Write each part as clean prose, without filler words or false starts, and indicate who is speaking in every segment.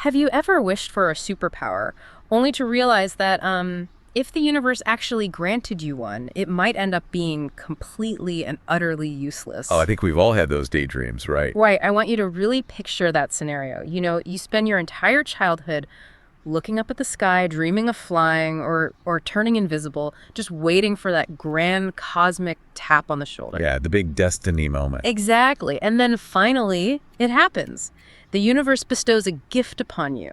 Speaker 1: Have you ever wished for a superpower, only to realize that if the universe actually granted you one, it might end up being completely and utterly useless?
Speaker 2: Oh, I think we've all had those daydreams, right?
Speaker 1: Right, I want you to really picture that scenario. You know, you spend your entire childhood looking up at the sky, dreaming of flying or turning invisible, just waiting for that grand cosmic tap on the shoulder.
Speaker 2: Yeah, the big destiny moment.
Speaker 1: Exactly. And then finally, it happens. The universe bestows a gift upon you.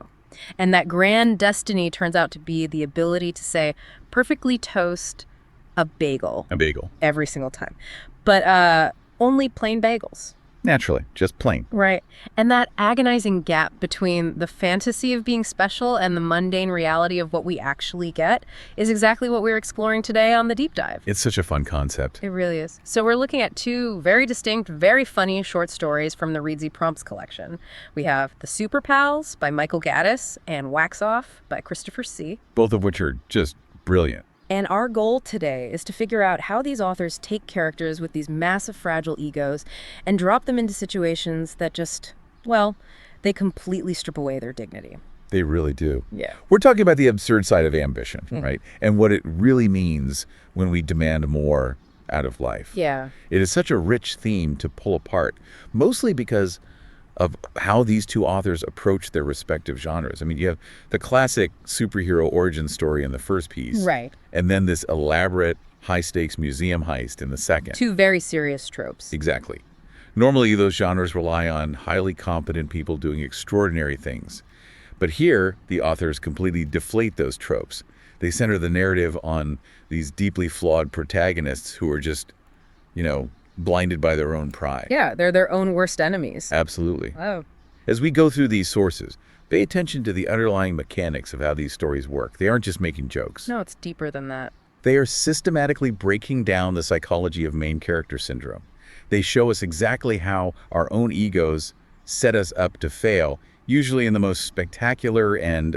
Speaker 1: And that grand destiny turns out to be the ability to say, perfectly toast a bagel.
Speaker 2: A bagel.
Speaker 1: Every single time. But only plain bagels.
Speaker 2: Naturally, just plain.
Speaker 1: Right. And that agonizing gap between the fantasy of being special and the mundane reality of what we actually get is exactly what we're exploring today on the Deep Dive.
Speaker 2: It's such a fun concept.
Speaker 1: It really is. So we're looking at two very distinct, very funny short stories from the Reedsy Prompts collection. We have The Super Pals by Michael Gaddis and Wax Off by Christopher C.
Speaker 2: Both of which are just brilliant.
Speaker 1: And our goal today is to figure out how these authors take characters with these massive fragile egos and drop them into situations that just, well, they completely strip away their dignity.
Speaker 2: They really do.
Speaker 1: Yeah.
Speaker 2: We're talking about the absurd side of ambition, right? And what it really means when we demand more out of life.
Speaker 1: Yeah.
Speaker 2: It is such a rich theme to pull apart, mostly because of how these two authors approach their respective genres. I mean, you have the classic superhero origin story in the first piece.
Speaker 1: Right.
Speaker 2: And then this elaborate, high-stakes museum heist in the second.
Speaker 1: Two very serious tropes.
Speaker 2: Exactly. Normally, those genres rely on highly competent people doing extraordinary things. But here, the authors completely deflate those tropes. They center the narrative on these deeply flawed protagonists who are just, blinded by their own pride.
Speaker 1: Yeah, they're their own worst enemies.
Speaker 2: Absolutely.
Speaker 1: Oh.
Speaker 2: As we go through these sources, pay attention to the underlying mechanics of how these stories work. They aren't just making jokes.
Speaker 1: No, it's deeper than that.
Speaker 2: They are systematically breaking down the psychology of main character syndrome. They show us exactly how our own egos set us up to fail, usually in the most spectacular and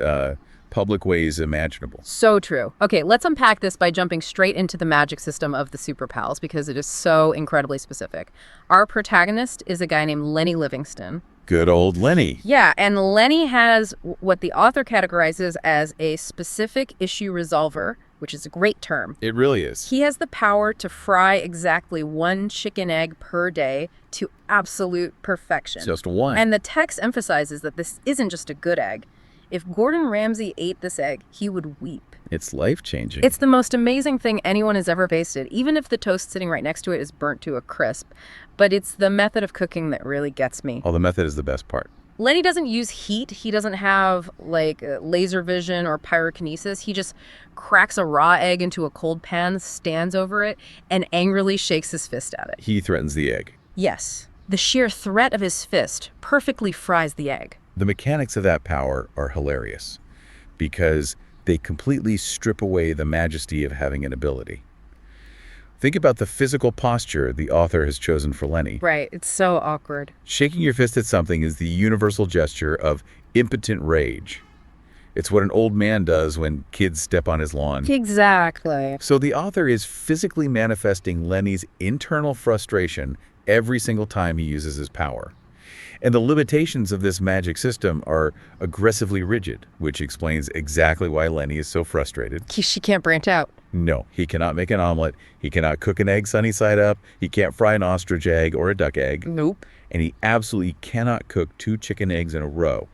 Speaker 2: public ways imaginable.
Speaker 1: So true. Okay, let's unpack this by jumping straight into the magic system of the Super Pals because it is so incredibly specific. Our protagonist is a guy named Lenny Livingston.
Speaker 2: Good old Lenny.
Speaker 1: Yeah, and Lenny has what the author categorizes as a specific issue resolver, which is a great term.
Speaker 2: It really is.
Speaker 1: He has the power to fry exactly one chicken egg per day to absolute perfection.
Speaker 2: Just one.
Speaker 1: And the text emphasizes that this isn't just a good egg. If Gordon Ramsay ate this egg, he would weep.
Speaker 2: It's life-changing.
Speaker 1: It's the most amazing thing anyone has ever tasted, even if the toast sitting right next to it is burnt to a crisp. But it's the method of cooking that really gets me.
Speaker 2: Oh, the method is the best part.
Speaker 1: Lenny doesn't use heat. He doesn't have, laser vision or pyrokinesis. He just cracks a raw egg into a cold pan, stands over it, and angrily shakes his fist at it.
Speaker 2: He threatens the egg.
Speaker 1: Yes. The sheer threat of his fist perfectly fries the egg.
Speaker 2: The mechanics of that power are hilarious because they completely strip away the majesty of having an ability. Think about the physical posture the author has chosen for Lenny.
Speaker 1: Right, it's so awkward.
Speaker 2: Shaking your fist at something is the universal gesture of impotent rage. It's what an old man does when kids step on his lawn.
Speaker 1: Exactly.
Speaker 2: So the author is physically manifesting Lenny's internal frustration every single time he uses his power. And the limitations of this magic system are aggressively rigid, which explains exactly why Lenny is so frustrated.
Speaker 1: She can't branch out.
Speaker 2: No, he cannot make an omelet, he cannot cook an egg sunny side up, he can't fry an ostrich egg or a duck egg.
Speaker 1: Nope.
Speaker 2: And he absolutely cannot cook 2 chicken eggs in a row.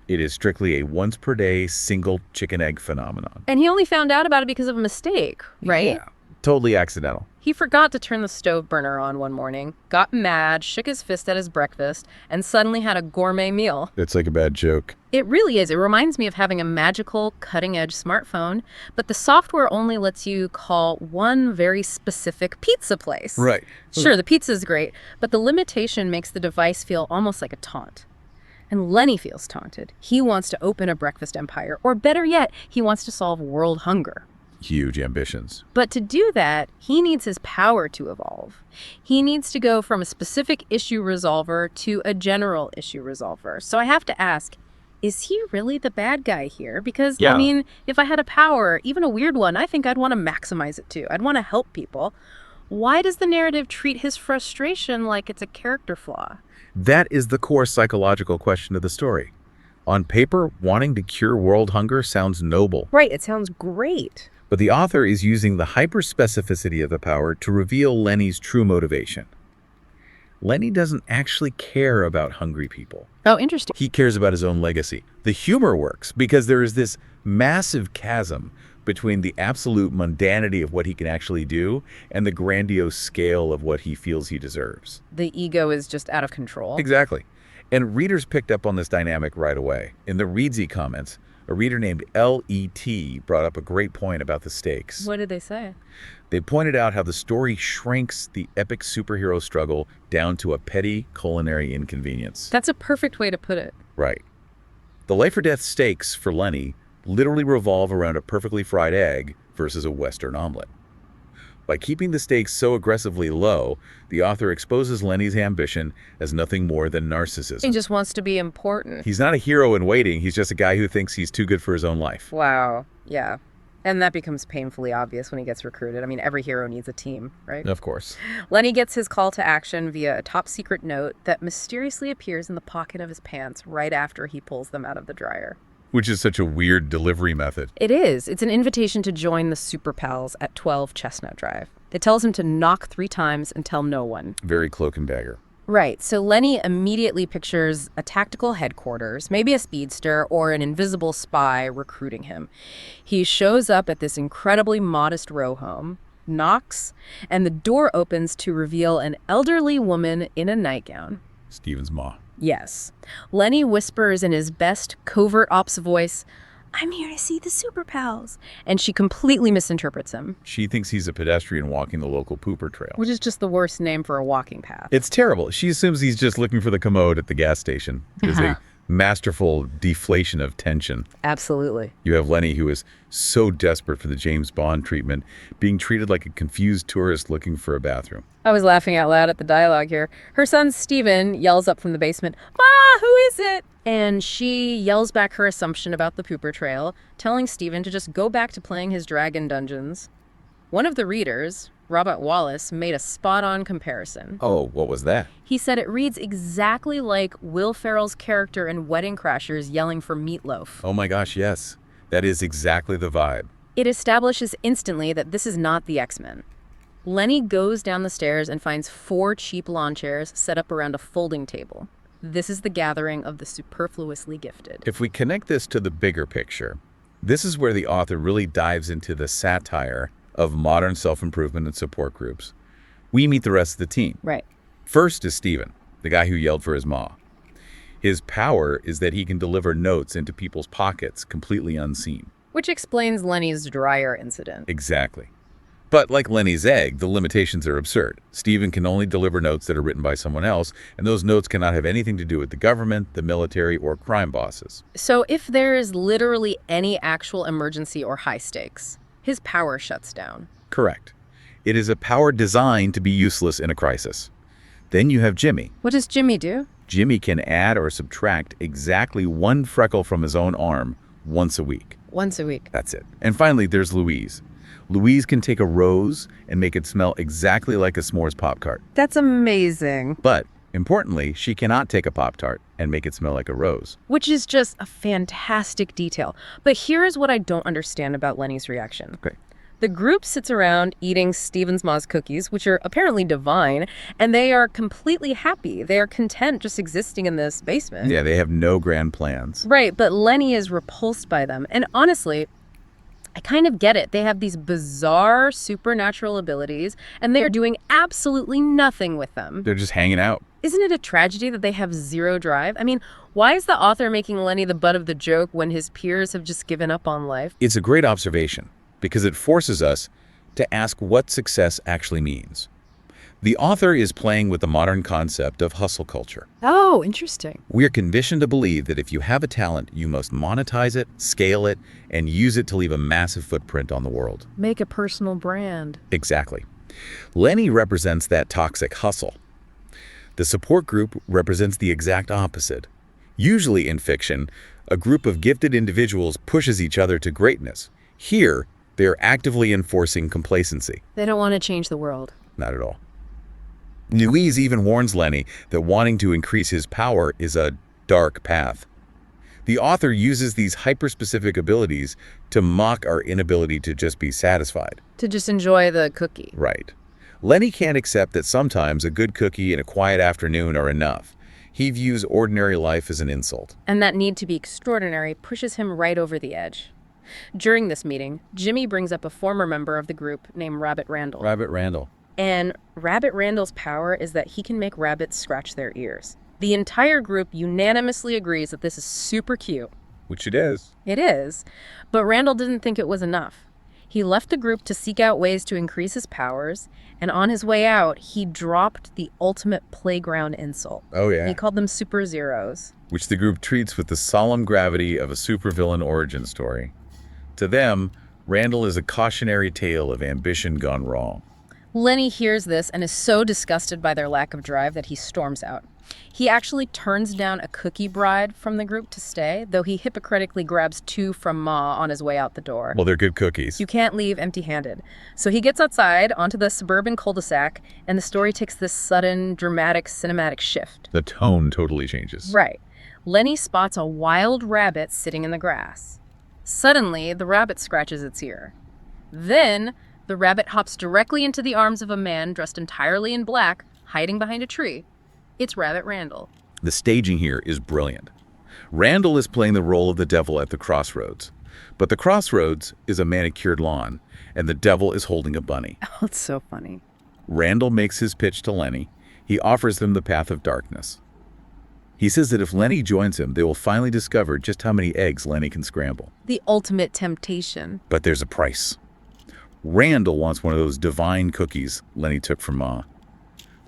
Speaker 2: It is strictly a once per day single chicken egg phenomenon.
Speaker 1: And he only found out about it because of a mistake, right?
Speaker 2: Yeah, totally accidental.
Speaker 1: He forgot to turn the stove burner on one morning, got mad, shook his fist at his breakfast, and suddenly had a gourmet meal.
Speaker 2: It's like a bad joke.
Speaker 1: It really is. It reminds me of having a magical, cutting-edge smartphone, but the software only lets you call one very specific pizza place.
Speaker 2: Right.
Speaker 1: Sure, the pizza's great, but the limitation makes the device feel almost like a taunt. And Lenny feels taunted. He wants to open a breakfast empire, or better yet, he wants to solve world hunger.
Speaker 2: Huge ambitions.
Speaker 1: But to do that, he needs his power to evolve. He needs to go from a specific issue resolver to a general issue resolver. So I have to ask, is he really the bad guy here? Because,
Speaker 2: Yeah.
Speaker 1: I mean, if I had a power, even a weird one, I think I'd want to maximize it too. I'd want to help people. Why does the narrative treat his frustration like it's a character flaw?
Speaker 2: That is the core psychological question of the story. On paper, wanting to cure world hunger sounds noble,
Speaker 1: Right, it sounds great.
Speaker 2: but the author is using the hyperspecificity of the power to reveal Lenny's true motivation. Lenny doesn't actually care about hungry people.
Speaker 1: Oh, interesting.
Speaker 2: He cares about his own legacy. The humor works because there is this massive chasm between the absolute mundanity of what he can actually do and the grandiose scale of what he feels he deserves.
Speaker 1: The ego is just out of control.
Speaker 2: Exactly. And readers picked up on this dynamic right away. In the Readsy comments, a reader named L.E.T. brought up a great point about the stakes.
Speaker 1: What did they say?
Speaker 2: They pointed out how the story shrinks the epic superhero struggle down to a petty culinary inconvenience.
Speaker 1: That's a perfect way to put it.
Speaker 2: Right. The life or death stakes for Lenny literally revolve around a perfectly fried egg versus a Western omelet. By keeping the stakes so aggressively low, the author exposes Lenny's ambition as nothing more than narcissism.
Speaker 1: He just wants to be important.
Speaker 2: He's not a hero in waiting, he's just a guy who thinks he's too good for his own life.
Speaker 1: Wow. Yeah. And that becomes painfully obvious when he gets recruited. I mean, every hero needs a team, right?
Speaker 2: Of course.
Speaker 1: Lenny gets his call to action via a top secret note that mysteriously appears in the pocket of his pants right after he pulls them out of the dryer.
Speaker 2: Which is such a weird delivery method.
Speaker 1: It is. It's an invitation to join the Super Pals at 12 Chestnut Drive. It tells him to knock 3 times and tell no one.
Speaker 2: Very cloak and dagger.
Speaker 1: Right, so Lenny immediately pictures a tactical headquarters, maybe a speedster or an invisible spy recruiting him. He shows up at this incredibly modest row home, knocks, and the door opens to reveal an elderly woman in a nightgown.
Speaker 2: Steven's ma.
Speaker 1: Yes. Lenny whispers in his best covert ops voice, "I'm here to see the Super Pals," and she completely misinterprets him.
Speaker 2: She thinks he's a pedestrian walking the local pooper trail.
Speaker 1: Which is just the worst name for a walking path.
Speaker 2: It's terrible. She assumes he's just looking for the commode at the gas station. It's a masterful deflation of tension.
Speaker 1: Absolutely.
Speaker 2: You have Lenny, who is so desperate for the James Bond treatment, being treated like a confused tourist looking for a bathroom.
Speaker 1: I was laughing out loud at the dialogue here. Her son, Steven, yells up from the basement, "Ma, who is it?" And she yells back her assumption about the pooper trail, telling Steven to just go back to playing his dragon dungeons. One of the readers, Robert Wallace, made a spot-on comparison.
Speaker 2: Oh, what was that?
Speaker 1: He said it reads exactly like Will Ferrell's character in Wedding Crashers yelling for meatloaf.
Speaker 2: Oh my gosh, yes. That is exactly the vibe.
Speaker 1: It establishes instantly that this is not the X-Men. Lenny goes down the stairs and finds 4 cheap lawn chairs set up around a folding table. This is the gathering of the superfluously gifted.
Speaker 2: If we connect this to the bigger picture, this is where the author really dives into the satire of modern self-improvement and support groups. We meet the rest of the team.
Speaker 1: Right.
Speaker 2: First is Steven, the guy who yelled for his ma. His power is that he can deliver notes into people's pockets completely unseen.
Speaker 1: Which explains Lenny's dryer incident.
Speaker 2: Exactly. But like Lenny's egg, the limitations are absurd. Steven can only deliver notes that are written by someone else, and those notes cannot have anything to do with the government, the military, or crime bosses.
Speaker 1: So if there is literally any actual emergency or high stakes, his power shuts down.
Speaker 2: Correct. It is a power designed to be useless in a crisis. Then you have Jimmy.
Speaker 1: What does Jimmy do?
Speaker 2: Jimmy can add or subtract exactly 1 freckle from his own arm once a week.
Speaker 1: Once a week.
Speaker 2: That's it. And finally, there's Louise. Louise can take a rose and make it smell exactly like a s'mores Pop-Tart.
Speaker 1: That's amazing.
Speaker 2: But, importantly, she cannot take a Pop-Tart and make it smell like a rose.
Speaker 1: Which is just a fantastic detail. But here's what I don't understand about Lenny's reaction.
Speaker 2: Okay.
Speaker 1: The group sits around eating Steven's Ma's cookies, which are apparently divine, and they are completely happy. They are content just existing in this basement.
Speaker 2: Yeah, they have no grand plans.
Speaker 1: Right, but Lenny is repulsed by them. And honestly, I kind of get it. They have these bizarre supernatural abilities, and they are doing absolutely nothing with them.
Speaker 2: They're just hanging out.
Speaker 1: Isn't it a tragedy that they have 0 drive? I mean, why is the author making Lenny the butt of the joke when his peers have just given up on life?
Speaker 2: It's a great observation because it forces us to ask what success actually means. The author is playing with the modern concept of hustle culture.
Speaker 1: Oh, interesting.
Speaker 2: We are conditioned to believe that if you have a talent, you must monetize it, scale it, and use it to leave a massive footprint on the world.
Speaker 1: Make a personal brand.
Speaker 2: Exactly. Lenny represents that toxic hustle. The support group represents the exact opposite. Usually in fiction, a group of gifted individuals pushes each other to greatness. Here, they are actively enforcing complacency.
Speaker 1: They don't want to change the world.
Speaker 2: Not at all. Louise even warns Lenny that wanting to increase his power is a dark path. The author uses these hyper-specific abilities to mock our inability to just be satisfied.
Speaker 1: To just enjoy the cookie.
Speaker 2: Right. Lenny can't accept that sometimes a good cookie and a quiet afternoon are enough. He views ordinary life as an insult.
Speaker 1: And that need to be extraordinary pushes him right over the edge. During this meeting, Jimmy brings up a former member of the group named Rabbit Randall.
Speaker 2: Rabbit Randall.
Speaker 1: And Rabbit Randall's power is that he can make rabbits scratch their ears. The entire group unanimously agrees that this is super cute.
Speaker 2: Which it is.
Speaker 1: It is, but Randall didn't think it was enough. He left the group to seek out ways to increase his powers, and on his way out, he dropped the ultimate playground insult.
Speaker 2: Oh, yeah.
Speaker 1: He called them Super Zeros.
Speaker 2: Which the group treats with the solemn gravity of a supervillain origin story. To them, Randall is a cautionary tale of ambition gone wrong.
Speaker 1: Lenny hears this and is so disgusted by their lack of drive that he storms out. He actually turns down a cookie bride from the group to stay, though he hypocritically grabs 2 from Ma on his way out the door.
Speaker 2: Well, they're good cookies.
Speaker 1: You can't leave empty-handed. So he gets outside onto the suburban cul-de-sac, and the story takes this sudden, dramatic, cinematic shift.
Speaker 2: The tone totally changes.
Speaker 1: Right. Lenny spots a wild rabbit sitting in the grass. Suddenly, the rabbit scratches its ear. Then, the rabbit hops directly into the arms of a man dressed entirely in black, hiding behind a tree. It's Rabbit Randall.
Speaker 2: The staging here is brilliant. Randall is playing the role of the devil at the crossroads. But the crossroads is a manicured lawn, and the devil is holding a bunny.
Speaker 1: Oh, it's so funny.
Speaker 2: Randall makes his pitch to Lenny. He offers them the path of darkness. He says that if Lenny joins him, they will finally discover just how many eggs Lenny can scramble.
Speaker 1: The ultimate temptation.
Speaker 2: But there's a price. Randall wants one of those divine cookies Lenny took from Ma.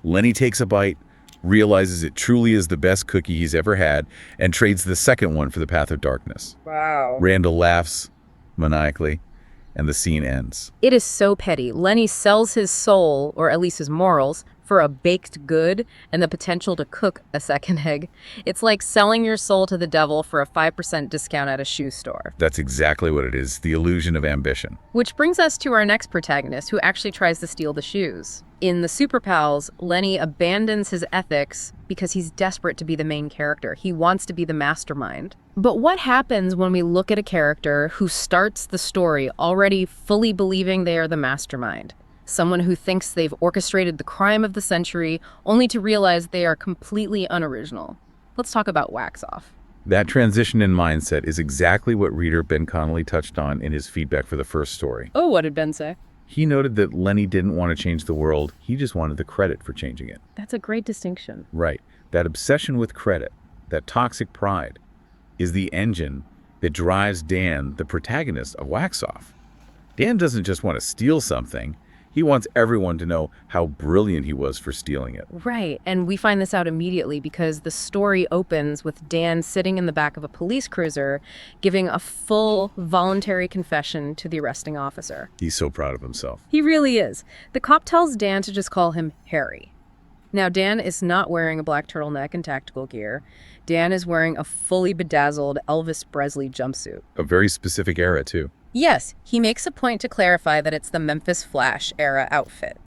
Speaker 2: Lenny takes a bite, realizes it truly is the best cookie he's ever had, and trades the second one for the path of darkness.
Speaker 1: Wow.
Speaker 2: Randall laughs maniacally, and the scene ends.
Speaker 1: It is so petty. Lenny sells his soul, or at least his morals, for a baked good and the potential to cook a second egg. It's like selling your soul to the devil for a 5% discount at a shoe store.
Speaker 2: That's exactly what it is, the illusion of ambition.
Speaker 1: Which brings us to our next protagonist, who actually tries to steal the shoes. In The Super Pals, Lenny abandons his ethics because he's desperate to be the main character. He wants to be the mastermind. But what happens when we look at a character who starts the story already fully believing they are the mastermind? Someone who thinks they've orchestrated the crime of the century, only to realize they are completely unoriginal. Let's talk about Wax Off.
Speaker 2: That transition in mindset is exactly what reader Ben Connolly touched on in his feedback for the first story.
Speaker 1: Oh, what did Ben say?
Speaker 2: He noted that Lenny didn't want to change the world, he just wanted the credit for changing it.
Speaker 1: That's a great distinction.
Speaker 2: Right. That obsession with credit, that toxic pride, is the engine that drives Dan, the protagonist of Wax Off. Dan doesn't just want to steal something, he wants everyone to know how brilliant he was for stealing it.
Speaker 1: Right, and we find this out immediately because the story opens with Dan sitting in the back of a police cruiser giving a full voluntary confession to the arresting officer.
Speaker 2: He's so proud of himself.
Speaker 1: He really is. The cop tells Dan to just call him Harry. Now, Dan is not wearing a black turtleneck and tactical gear. Dan is wearing a fully bedazzled Elvis Presley jumpsuit.
Speaker 2: A very specific era, too.
Speaker 1: Yes, he makes a point to clarify that it's the Memphis Flash era outfit.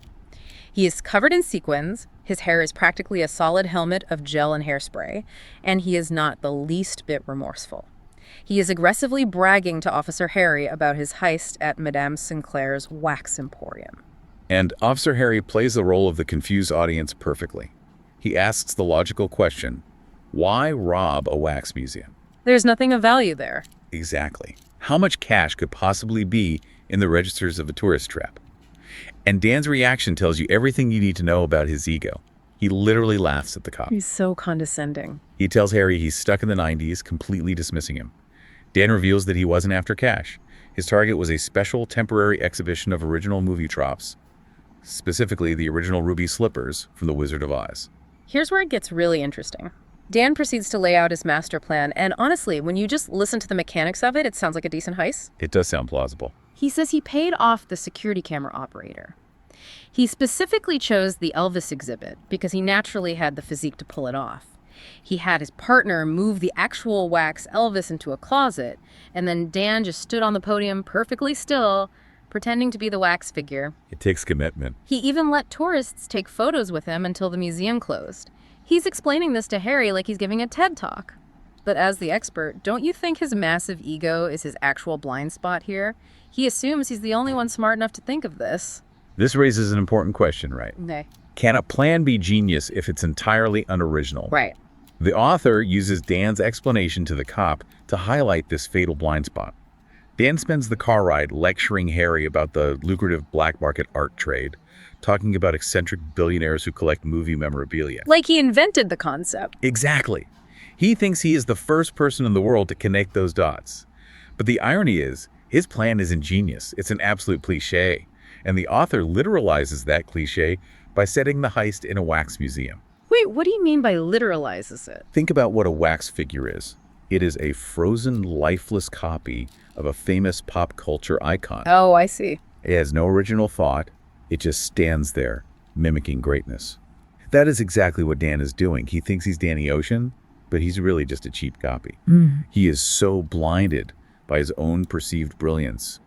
Speaker 1: He is covered in sequins, his hair is practically a solid helmet of gel and hairspray, and he is not the least bit remorseful. He is aggressively bragging to Officer Harry about his heist at Madame Sinclair's wax emporium.
Speaker 2: And Officer Harry plays the role of the confused audience perfectly. He asks the logical question, why rob a wax museum?
Speaker 1: There's nothing of value there.
Speaker 2: Exactly. How much cash could possibly be in the registers of a tourist trap? And Dan's reaction tells you everything you need to know about his ego. He literally laughs at the cop.
Speaker 1: He's so condescending.
Speaker 2: He tells Harry he's stuck in the 90s, completely dismissing him. Dan reveals that he wasn't after cash. His target was a special temporary exhibition of original movie props, specifically the original ruby slippers from The Wizard of Oz.
Speaker 1: Here's where it gets really interesting. Dan proceeds to lay out his master plan, and honestly, when you just listen to the mechanics of it, it sounds like a decent heist.
Speaker 2: It does sound plausible.
Speaker 1: He says he paid off the security camera operator. He specifically chose the Elvis exhibit because he naturally had the physique to pull it off. He had his partner move the actual wax Elvis into a closet, and then Dan just stood on the podium perfectly still, pretending to be the wax figure.
Speaker 2: It takes commitment.
Speaker 1: He even let tourists take photos with him until the museum closed. He's explaining this to Harry like he's giving a TED Talk. But as the expert, don't you think his massive ego is his actual blind spot here? He assumes he's the only one smart enough to think of this.
Speaker 2: This raises an important question, right?
Speaker 1: Okay.
Speaker 2: Can a plan be genius if it's entirely unoriginal?
Speaker 1: Right.
Speaker 2: The author uses Dan's explanation to the cop to highlight this fatal blind spot. Dan spends the car ride lecturing Harry about the lucrative black market art trade, talking about eccentric billionaires who collect movie memorabilia.
Speaker 1: Like he invented the concept.
Speaker 2: Exactly. He thinks he is the first person in the world to connect those dots. But the irony is, his plan is ingenious. It's an absolute cliche. And the author literalizes that cliche by setting the heist in a wax museum.
Speaker 1: Wait, what do you mean by literalizes it?
Speaker 2: Think about what a wax figure is. It is a frozen, lifeless copy of a famous pop culture icon.
Speaker 1: Oh, I see.
Speaker 2: It has no original thought. It just stands there, mimicking greatness. That is exactly what Dan is doing. He thinks he's Danny Ocean, but he's really just a cheap copy. He is so blinded by his own perceived brilliance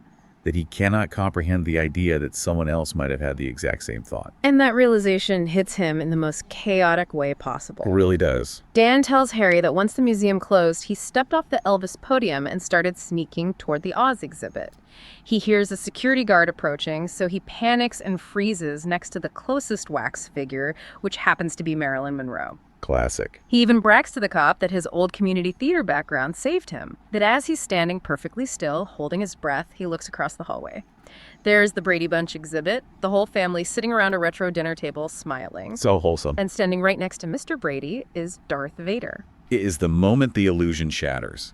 Speaker 2: that he cannot comprehend the idea that someone else might have had the exact same thought.
Speaker 1: And that realization hits him in the most chaotic way possible.
Speaker 2: It really does.
Speaker 1: Dan tells Harry that once the museum closed, he stepped off the Elvis podium and started sneaking toward the Oz exhibit. He hears a security guard approaching, so he panics and freezes next to the closest wax figure, which happens to be Marilyn Monroe.
Speaker 2: Classic.
Speaker 1: He even brags to the cop that his old community theater background saved him, that as he's standing perfectly still, holding his breath, he looks across the hallway. There's the Brady Bunch exhibit, the whole family sitting around a retro dinner table smiling.
Speaker 2: So wholesome.
Speaker 1: And standing right next to Mr. Brady is Darth Vader.
Speaker 2: It is the moment the illusion shatters.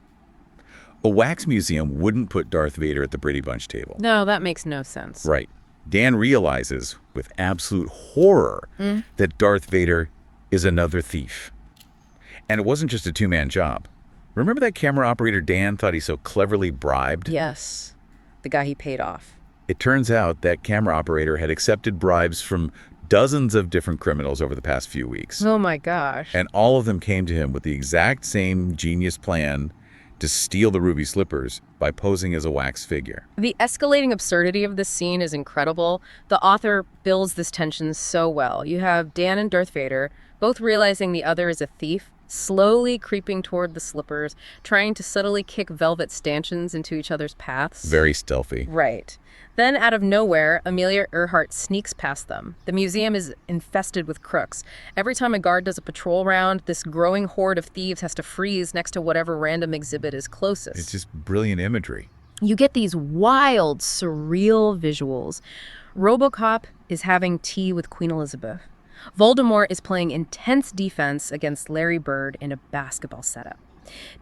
Speaker 2: A wax museum wouldn't put Darth Vader at the Brady Bunch table.
Speaker 1: No, that makes no sense.
Speaker 2: Right. Dan realizes with absolute horror that Darth Vader is another thief. And it wasn't just a two-man job. Remember that camera operator Dan thought he so cleverly bribed?
Speaker 1: Yes, the guy he paid off.
Speaker 2: It turns out that camera operator had accepted bribes from dozens of different criminals over the past few weeks.
Speaker 1: Oh my gosh.
Speaker 2: And all of them came to him with the exact same genius plan to steal the ruby slippers by posing as a wax figure.
Speaker 1: The escalating absurdity of this scene is incredible. The author builds this tension so well. You have Dan and Darth Vader both realizing the other is a thief, slowly creeping toward the slippers, trying to subtly kick velvet stanchions into each other's paths.
Speaker 2: Very stealthy.
Speaker 1: Right. Then, out of nowhere, Amelia Earhart sneaks past them. The museum is infested with crooks. Every time a guard does a patrol round, this growing horde of thieves has to freeze next to whatever random exhibit is closest.
Speaker 2: It's just brilliant imagery.
Speaker 1: You get these wild, surreal visuals. RoboCop is having tea with Queen Elizabeth. Voldemort is playing intense defense against Larry Bird in a basketball setup.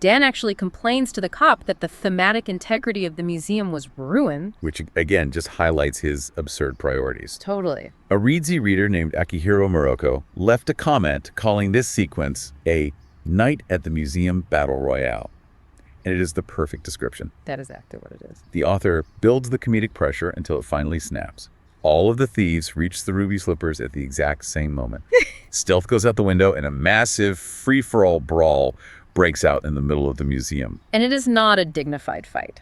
Speaker 1: Dan actually complains to the cop that the thematic integrity of the museum was ruined.
Speaker 2: Which, again, just highlights his absurd priorities.
Speaker 1: Totally.
Speaker 2: A Reedsy reader named Akihiro Muroko left a comment calling this sequence a night at the museum battle royale. And it is the perfect description.
Speaker 1: That is exactly what it is.
Speaker 2: The author builds the comedic pressure until it finally snaps. All of the thieves reach the ruby slippers at the exact same moment. Stealth goes out the window and a massive free-for-all brawl breaks out in the middle of the museum.
Speaker 1: And it is not a dignified fight.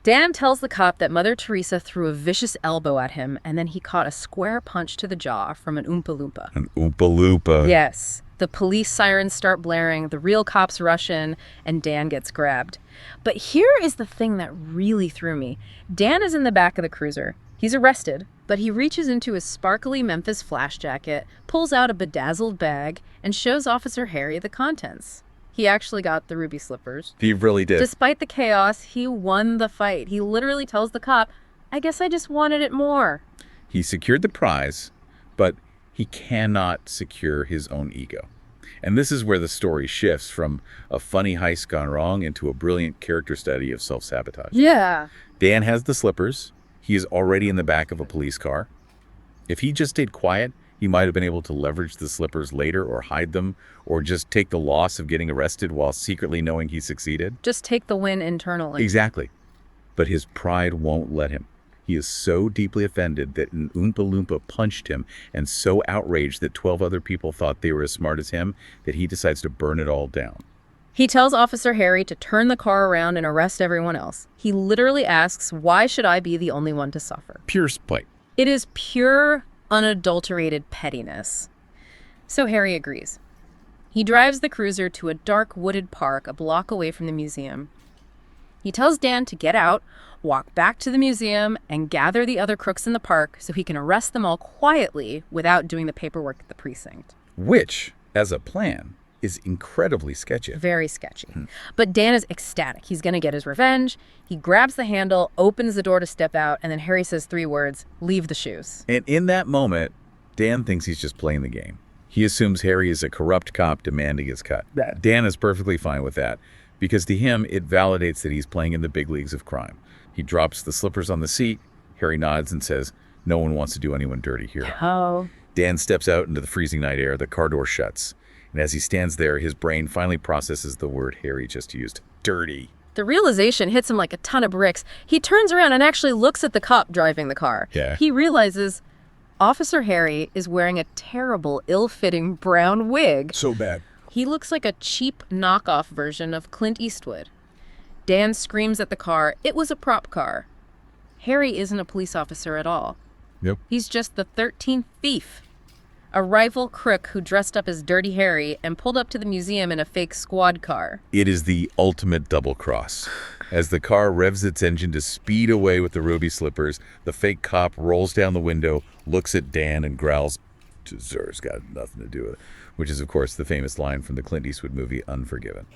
Speaker 1: Dan tells the cop that Mother Teresa threw a vicious elbow at him, and then he caught a square punch to the jaw from an Oompa Loompa.
Speaker 2: An Oompa Loompa.
Speaker 1: Yes. The police sirens start blaring, the real cops rush in, and Dan gets grabbed. But here is the thing that really threw me. Dan is in the back of the cruiser. He's arrested, but he reaches into his sparkly Memphis flash jacket, pulls out a bedazzled bag, and shows Officer Harry the contents. He actually got the ruby slippers.
Speaker 2: He really did.
Speaker 1: Despite the chaos, he won the fight. He literally tells the cop, I guess I just wanted it more.
Speaker 2: He secured the prize, but he cannot secure his own ego. And this is where the story shifts from a funny heist gone wrong into a brilliant character study of self-sabotage.
Speaker 1: Yeah.
Speaker 2: Dan has the slippers. He is already in the back of a police car. If he just stayed quiet, he might have been able to leverage the slippers later or hide them or just take the loss of getting arrested while secretly knowing he succeeded.
Speaker 1: Just take the win internally.
Speaker 2: Exactly. But his pride won't let him. He is so deeply offended that an Oompa Loompa punched him and so outraged that 12 other people thought they were as smart as him that he decides to burn it all down.
Speaker 1: He tells Officer Harry to turn the car around and arrest everyone else. He literally asks, why should I be the only one to suffer?
Speaker 2: Pure spite.
Speaker 1: It is pure, unadulterated pettiness. So Harry agrees. He drives the cruiser to a dark wooded park a block away from the museum. He tells Dan to get out, walk back to the museum, and gather the other crooks in the park so he can arrest them all quietly without doing the paperwork at the precinct.
Speaker 2: Which, as a plan, is incredibly sketchy.
Speaker 1: Very sketchy. But Dan is ecstatic. He's going to get his revenge. He grabs the handle, opens the door to step out, and then Harry says 3 words, "Leave the shoes."
Speaker 2: And in that moment, Dan thinks he's just playing the game. He assumes Harry is a corrupt cop demanding his cut. Dan is perfectly fine with that, because to him, it validates that he's playing in the big leagues of crime. He drops the slippers on the seat. Harry nods and says, "No one wants to do anyone dirty here."
Speaker 1: Oh.
Speaker 2: Dan steps out into the freezing night air. The car door shuts. And as he stands there, his brain finally processes the word Harry just used, dirty.
Speaker 1: The realization hits him like a ton of bricks. He turns around and actually looks at the cop driving the car.
Speaker 2: Yeah.
Speaker 1: He realizes Officer Harry is wearing a terrible, ill-fitting brown wig.
Speaker 2: So bad.
Speaker 1: He looks like a cheap knockoff version of Clint Eastwood. Dan screams at the car, "It was a prop car." Harry isn't a police officer at all.
Speaker 2: Yep.
Speaker 1: He's just the 13th thief. A rival crook who dressed up as Dirty Harry and pulled up to the museum in a fake squad car.
Speaker 2: It is the ultimate double cross. As the car revs its engine to speed away with the ruby slippers, the fake cop rolls down the window, looks at Dan, and growls, "Sir's got nothing to do with it," which is, of course, the famous line from the Clint Eastwood movie Unforgiven.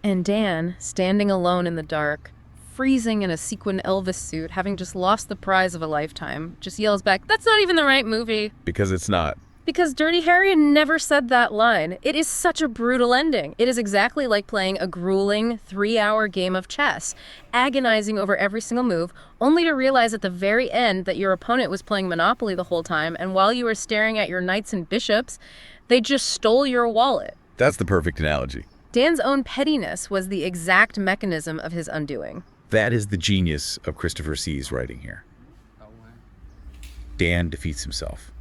Speaker 1: And Dan, standing alone in the dark, freezing in a sequin Elvis suit, having just lost the prize of a lifetime, just yells back, "That's not even the right movie."
Speaker 2: Because it's not.
Speaker 1: Because Dirty Harry never said that line. It is such a brutal ending. It is exactly like playing a grueling 3-hour game of chess, agonizing over every single move, only to realize at the very end that your opponent was playing Monopoly the whole time, and while you were staring at your knights and bishops, they just stole your wallet.
Speaker 2: That's the perfect analogy.
Speaker 1: Dan's own pettiness was the exact mechanism of his undoing.
Speaker 2: That is the genius of Christopher C.'s writing here. Dan defeats himself.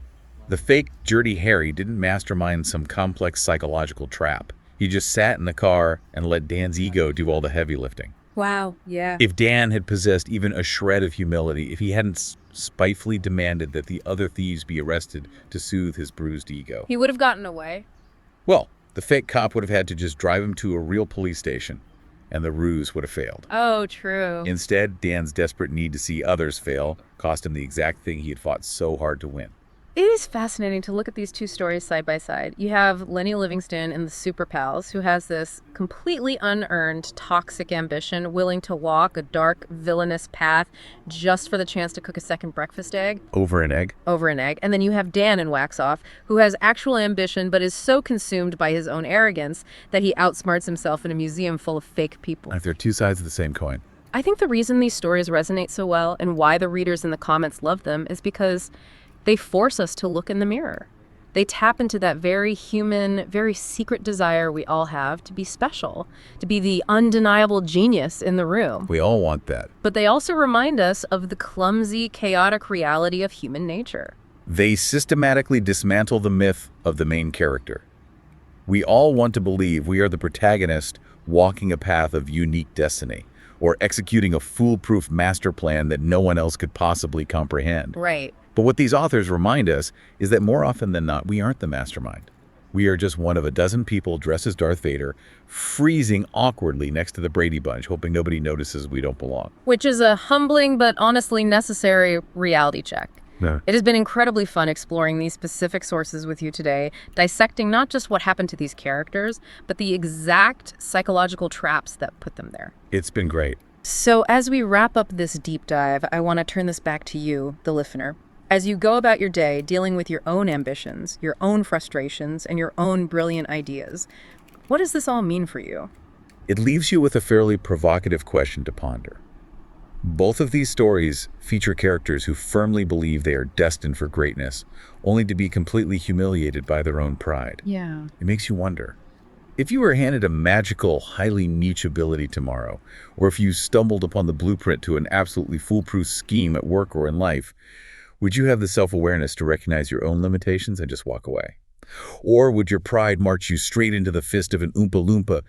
Speaker 2: The fake Dirty Harry didn't mastermind some complex psychological trap. He just sat in the car and let Dan's ego do all the heavy lifting.
Speaker 1: Wow, yeah.
Speaker 2: If Dan had possessed even a shred of humility, if he hadn't spitefully demanded that the other thieves be arrested to soothe his bruised ego,
Speaker 1: He would have gotten away.
Speaker 2: well, the fake cop would have had to just drive him to a real police station, and the ruse would have failed.
Speaker 1: Oh, true.
Speaker 2: Instead, Dan's desperate need to see others fail cost him the exact thing he had fought so hard to win.
Speaker 1: It is fascinating to look at these 2 stories side by side. You have Lenny Livingston in the Super Pals, who has this completely unearned, toxic ambition, willing to walk a dark, villainous path just for the chance to cook a second breakfast egg.
Speaker 2: Over an egg?
Speaker 1: Over an egg. And then you have Dan in Wax Off, who has actual ambition but is so consumed by his own arrogance that he outsmarts himself in a museum full of fake people.
Speaker 2: Like they're 2 sides of the same coin.
Speaker 1: I think the reason these stories resonate so well and why the readers in the comments love them is because they force us to look in the mirror. They tap into that very human, very secret desire we all have to be special, to be the undeniable genius in the room.
Speaker 2: We all want that.
Speaker 1: But they also remind us of the clumsy, chaotic reality of human nature.
Speaker 2: They systematically dismantle the myth of the main character. We all want to believe we are the protagonist walking a path of unique destiny, or executing a foolproof master plan that no one else could possibly comprehend.
Speaker 1: Right.
Speaker 2: But what these authors remind us is that more often than not, we aren't the mastermind. We are just one of a dozen people dressed as Darth Vader, freezing awkwardly next to the Brady Bunch, hoping nobody notices we don't belong.
Speaker 1: Which is a humbling but honestly necessary reality check.
Speaker 2: Yeah.
Speaker 1: It has been incredibly fun exploring these specific sources with you today, dissecting not just what happened to these characters, but the exact psychological traps that put them there.
Speaker 2: It's been great.
Speaker 1: So as we wrap up this deep dive, I want to turn this back to you, the listener. As you go about your day dealing with your own ambitions, your own frustrations, and your own brilliant ideas, what does this all mean for you?
Speaker 2: It leaves you with a fairly provocative question to ponder. Both of these stories feature characters who firmly believe they are destined for greatness, only to be completely humiliated by their own pride.
Speaker 1: Yeah.
Speaker 2: It makes you wonder, if you were handed a magical, highly niche ability tomorrow, or if you stumbled upon the blueprint to an absolutely foolproof scheme at work or in life, would you have the self-awareness to recognize your own limitations and just walk away? Or would your pride march you straight into the fist of an Oompa Loompa